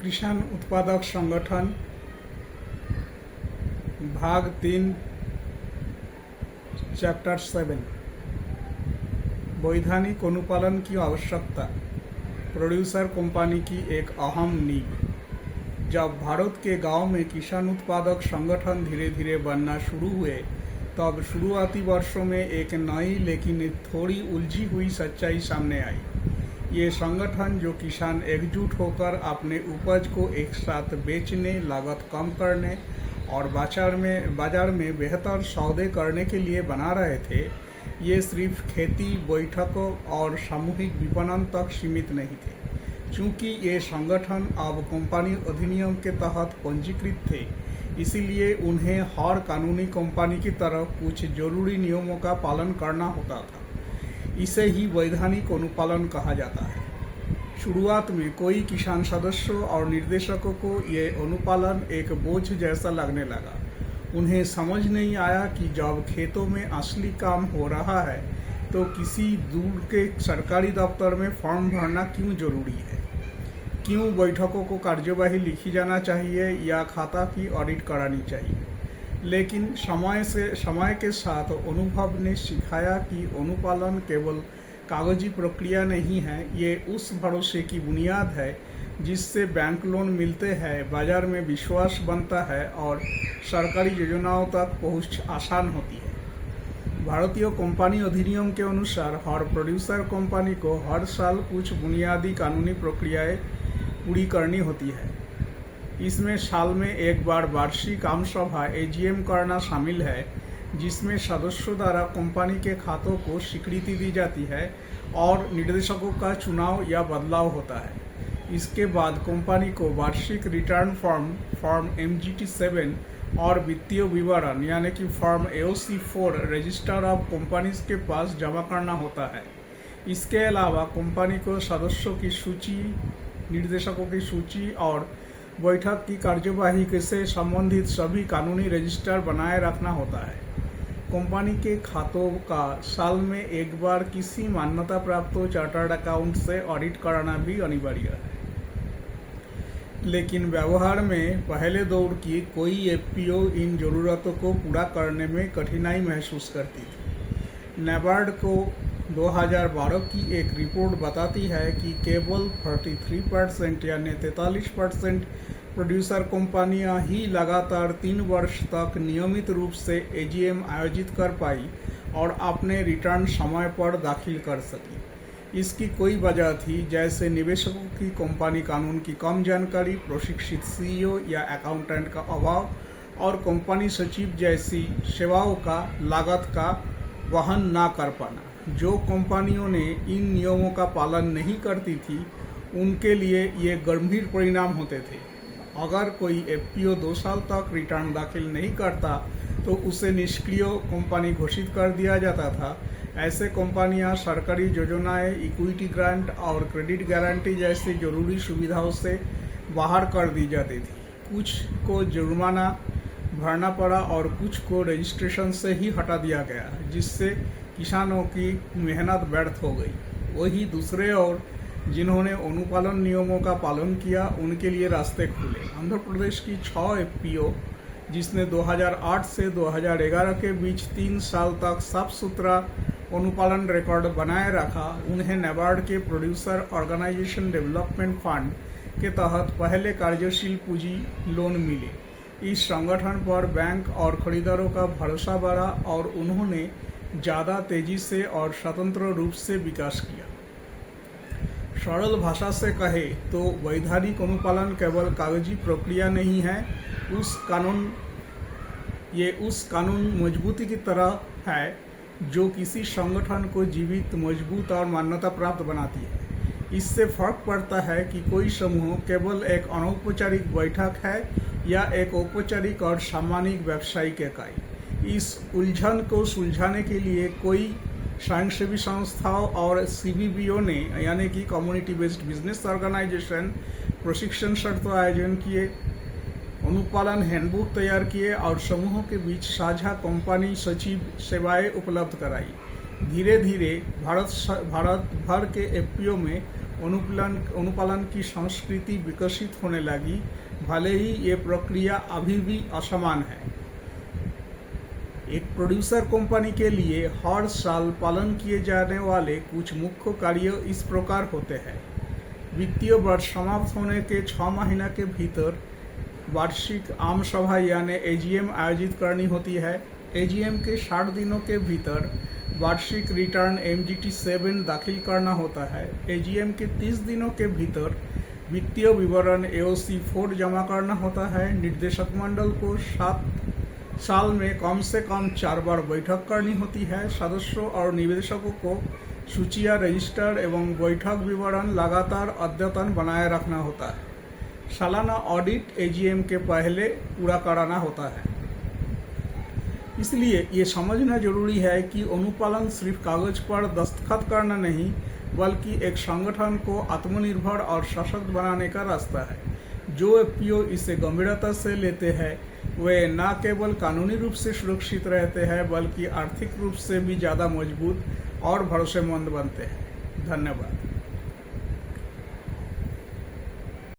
किसान उत्पादक संगठन भाग 3 चैप्टर 7 वैधानिक अनुपालन की आवश्यकता। प्रोड्यूसर कंपनी की एक अहम नींव। जब भारत के गांव में किसान उत्पादक संगठन धीरे धीरे बनना शुरू हुए तब शुरुआती वर्षों में एक नई लेकिन थोड़ी उलझी हुई सच्चाई सामने आई। ये संगठन जो किसान एकजुट होकर अपने उपज को एक साथ बेचने, लागत कम करने और बाजार में बेहतर सौदे करने के लिए बना रहे थे, ये सिर्फ खेती, बैठकों और सामूहिक विपणन तक सीमित नहीं थे। चूँकि ये संगठन अब कंपनी अधिनियम के तहत पंजीकृत थे, इसीलिए उन्हें हर कानूनी कंपनी की तरह कुछ जरूरी नियमों का पालन करना होता था। इसे ही वैधानिक अनुपालन कहा जाता है। शुरुआत में कोई किसान सदस्यों और निर्देशकों को ये अनुपालन एक बोझ जैसा लगने लगा। उन्हें समझ नहीं आया कि जब खेतों में असली काम हो रहा है तो किसी दूर के सरकारी दफ्तर में फॉर्म भरना क्यों जरूरी है, क्यों बैठकों को कार्यवाही लिखी जाना चाहिए या खाता की ऑडिट करानी चाहिए। लेकिन समय के साथ अनुभव ने सिखाया कि अनुपालन केवल कागजी प्रक्रिया नहीं है, ये उस भरोसे की बुनियाद है जिससे बैंक लोन मिलते हैं, बाजार में विश्वास बनता है और सरकारी योजनाओं तक पहुंच आसान होती है। भारतीय कंपनी अधिनियम के अनुसार हर प्रोड्यूसर कंपनी को हर साल कुछ बुनियादी कानूनी प्रक्रियाएं पूरी करनी होती है। इसमें साल में एक बार वार्षिक आम सभा एजीएम करना शामिल है, जिसमें सदस्यों द्वारा कंपनी के खातों को स्वीकृति दी जाती है और निर्देशकों का चुनाव या बदलाव होता है। इसके बाद कंपनी को वार्षिक रिटर्न फॉर्म MGT 7 और वित्तीय विवरण यानी कि form AOC 4 register of companies के पास जमा करना होता है। इसके अलावा कंपनी को सदस्यों की सूची, निर्देशकों की सूची और बैठक की कार्यवाही से संबंधित सभी कानूनी रजिस्टर बनाए रखना होता है। कंपनी के खातों का साल में एक बार किसी मान्यता प्राप्त चार्टर्ड अकाउंट से ऑडिट कराना भी अनिवार्य है। लेकिन व्यवहार में पहले दौर की कोई FPO इन जरूरतों को पूरा करने में कठिनाई महसूस करती थी। NABARD को 2012 की एक रिपोर्ट बताती है कि केवल 33% यानी 43% प्रोड्यूसर कंपनियां ही लगातार 3 वर्ष तक नियमित रूप से AGM आयोजित कर पाई और अपने रिटर्न समय पर दाखिल कर सकी। इसकी कोई वजह थी, जैसे निवेशकों की कंपनी कानून की कम जानकारी, प्रशिक्षित CEO या अकाउंटेंट का अभाव और कंपनी सचिव जैसी सेवाओं का लागत का वहन ना कर पाना। जो कंपनियों ने इन नियमों का पालन नहीं करती थी, उनके लिए ये गंभीर परिणाम होते थे। अगर कोई FPO 2 साल तक रिटर्न दाखिल नहीं करता तो उसे निष्क्रिय कंपनी घोषित कर दिया जाता था। ऐसे कंपनियां सरकारी योजनाएं, इक्विटी ग्रांट और क्रेडिट गारंटी जैसी जरूरी सुविधाओं से बाहर कर दी जाती थी। कुछ को जुर्माना भरना पड़ा और कुछ को रजिस्ट्रेशन से ही हटा दिया गया, जिससे किसानों की मेहनत व्यर्थ हो गई। वही दूसरे और जिन्होंने अनुपालन नियमों का पालन किया, उनके लिए रास्ते खुले। आंध्र प्रदेश की 6 FPO, जिसने 2008 से 2011 के बीच 3 साल तक साफ सुथरा अनुपालन रिकॉर्ड बनाए रखा, उन्हें NABARD के प्रोड्यूसर ऑर्गेनाइजेशन डेवलपमेंट फंड के तहत पहले कार्यशील पूंजी लोन मिले। इस संगठन पर बैंक और खरीदारों का भरोसा बढ़ा और उन्होंने ज़्यादा तेजी से और स्वतंत्र रूप से विकास किया। सरल भाषा से कहे तो वैधानिक अनुपालन केवल कागजी प्रक्रिया नहीं है, ये उस कानून मजबूती की तरह है जो किसी संगठन को जीवित, मजबूत और मान्यता प्राप्त बनाती है। इससे फर्क पड़ता है कि कोई समूह केवल एक अनौपचारिक बैठक है या एक औपचारिक और सामान्य व्यावसायिक इकाई। इस उलझन को सुलझाने के लिए कई स्वयंसेवी संस्थाओं और CBBO ने यानी कि कम्युनिटी बेस्ड बिजनेस ऑर्गेनाइजेशन प्रशिक्षण सत्र आयोजन किए, अनुपालन हैंडबुक तैयार किए और समूहों के बीच साझा कंपनी सचिव सेवाएं उपलब्ध कराई। धीरे धीरे भारत भर के FPO में अनुपालन की संस्कृति विकसित होने लगी, भले ही ये प्रक्रिया अभी भी असमान है। एक प्रोड्यूसर कंपनी के लिए हर साल पालन किए जाने वाले कुछ मुख्य कार्य इस प्रकार होते हैं। वित्तीय वर्ष समाप्त होने के 6 महीने के भीतर वार्षिक आम सभा यानी एजीएम आयोजित करनी होती है। एजीएम के 60 दिनों के भीतर वार्षिक रिटर्न MGT 7 दाखिल करना होता है। एजीएम के 30 दिनों के भीतर वित्तीय विवरण AOC 4 जमा करना होता है। निर्देशक मंडल को 7 साल में कम से कम 4 बार बैठक करनी होती है। सदस्यों और निवेशकों को सूचियाँ, रजिस्टर एवं बैठक विवरण लगातार अद्यतन बनाए रखना होता है। सालाना ऑडिट एजीएम के पहले पूरा कराना होता है। इसलिए ये समझना जरूरी है कि अनुपालन सिर्फ कागज पर दस्तखत करना नहीं, बल्कि एक संगठन को आत्मनिर्भर और सशक्त बनाने का रास्ता है। जो एफपीओ इसे गंभीरता से लेते हैं वे न केवल कानूनी रूप से सुरक्षित रहते हैं, बल्कि आर्थिक रूप से भी ज़्यादा मजबूत और भरोसेमंद बनते हैं। धन्यवाद।